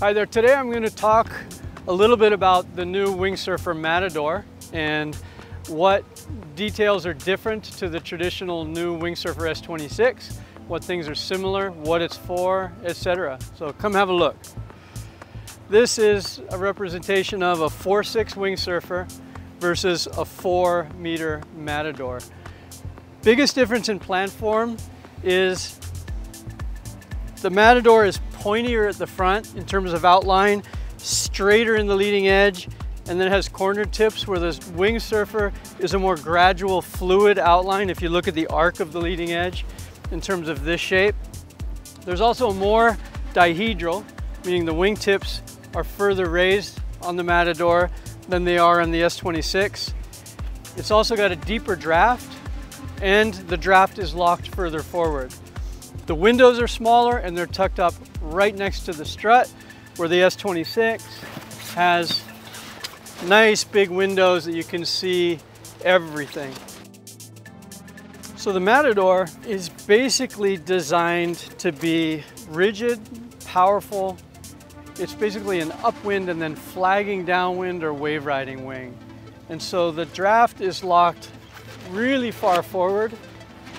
Hi there, today I'm going to talk a little bit about the new Wingsurfer Matador and what details are different to the traditional new Wingsurfer S26, what things are similar, what it's for, etc. So come have a look. This is a representation of a 4.6 Wingsurfer versus a 4-meter Matador. Biggest difference in plant form is the Matador is pointier at the front in terms of outline, straighter in the leading edge, and then it has corner tips, where this Wingsurfer is a more gradual fluid outline if you look at the arc of the leading edge in terms of this shape. There's also more dihedral, meaning the wingtips are further raised on the Matador than they are on the S26. It's also got a deeper draft, and the draft is locked further forward. The windows are smaller and they're tucked up right next to the strut, where the S26 has nice big windows that you can see everything. So the Matador is basically designed to be rigid, powerful. It's basically an upwind and then flagging downwind or wave riding wing. And so the draft is locked really far forward,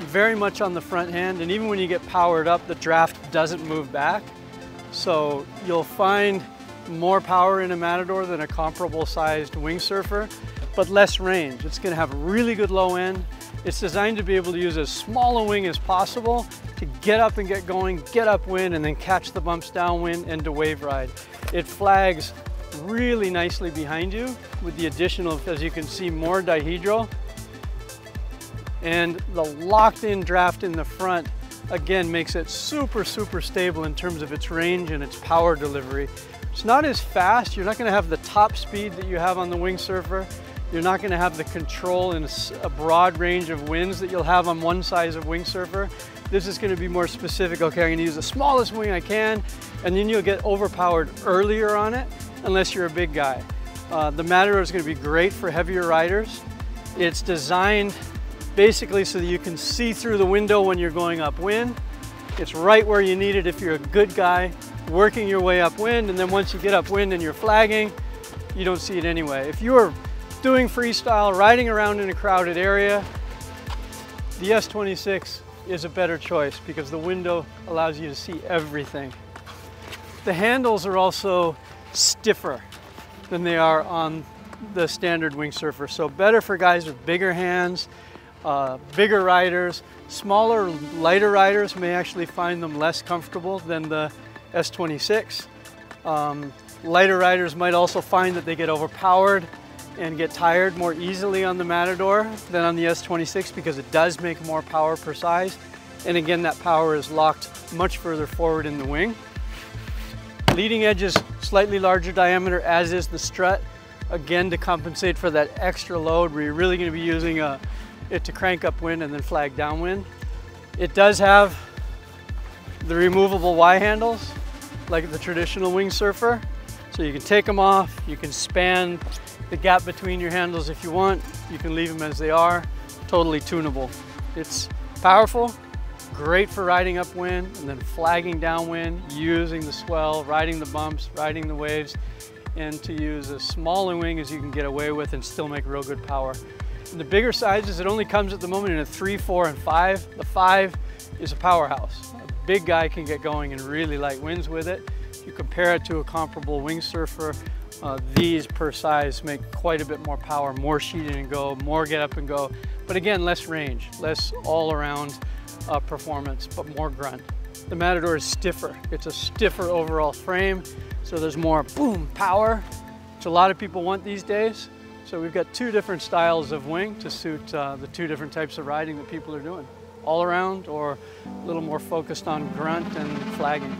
very much on the front hand, and even when you get powered up, the draft doesn't move back. So you'll find more power in a Matador than a comparable sized Wingsurfer, but less range. It's going to have really good low end. It's designed to be able to use as small a wing as possible to get up and get going, get upwind, and then catch the bumps downwind and to wave ride. It flags really nicely behind you with the addition of, as you can see, more dihedral. And the locked-in draft in the front, again, makes it super stable in terms of its range and its power delivery. It's not as fast. You're not going to have the top speed that you have on the Wingsurfer. You're not going to have the control in a broad range of winds that you'll have on one size of Wingsurfer. This is going to be more specific. Okay, I'm going to use the smallest wing I can, and then you'll get overpowered earlier on it, unless you're a big guy. The Matador is going to be great for heavier riders. It's designed basically so that you can see through the window when you're going upwind. It's right where you need it if you're a good guy working your way upwind, and then once you get upwind and you're flagging, you don't see it anyway. If you're doing freestyle, riding around in a crowded area, the S26 is a better choice because the window allows you to see everything. The handles are also stiffer than they are on the standard Wingsurfer, so better for guys with bigger hands, bigger riders. Smaller, lighter riders may actually find them less comfortable than the S26. Lighter riders might also find that they get overpowered and get tired more easily on the Matador than on the S26 because it does make more power per size. And again, that power is locked much further forward in the wing. Leading edge is slightly larger diameter, as is the strut, again to compensate for that extra load where you're really going to be using it to crank upwind and then flag downwind. It does have the removable Y handles like the traditional Wingsurfer, so you can take them off, you can span the gap between your handles if you want, you can leave them as they are, totally tunable. It's powerful, great for riding upwind and then flagging downwind, using the swell, riding the bumps, riding the waves, and to use as small a wing as you can get away with and still make real good power. In the bigger sizes, it only comes at the moment in a 3, 4, and 5. The 5 is a powerhouse. A big guy can get going in really light winds with it. If you compare it to a comparable Wingsurfer, these per size make quite a bit more power, more sheeting and go, more get up and go. But again, less range, less all-around performance, but more grunt. The Matador is stiffer. It's a stiffer overall frame, so there's more boom power, which a lot of people want these days. So we've got two different styles of wing to suit the two different types of riding that people are doing. All around or a little more focused on grunt and flagging.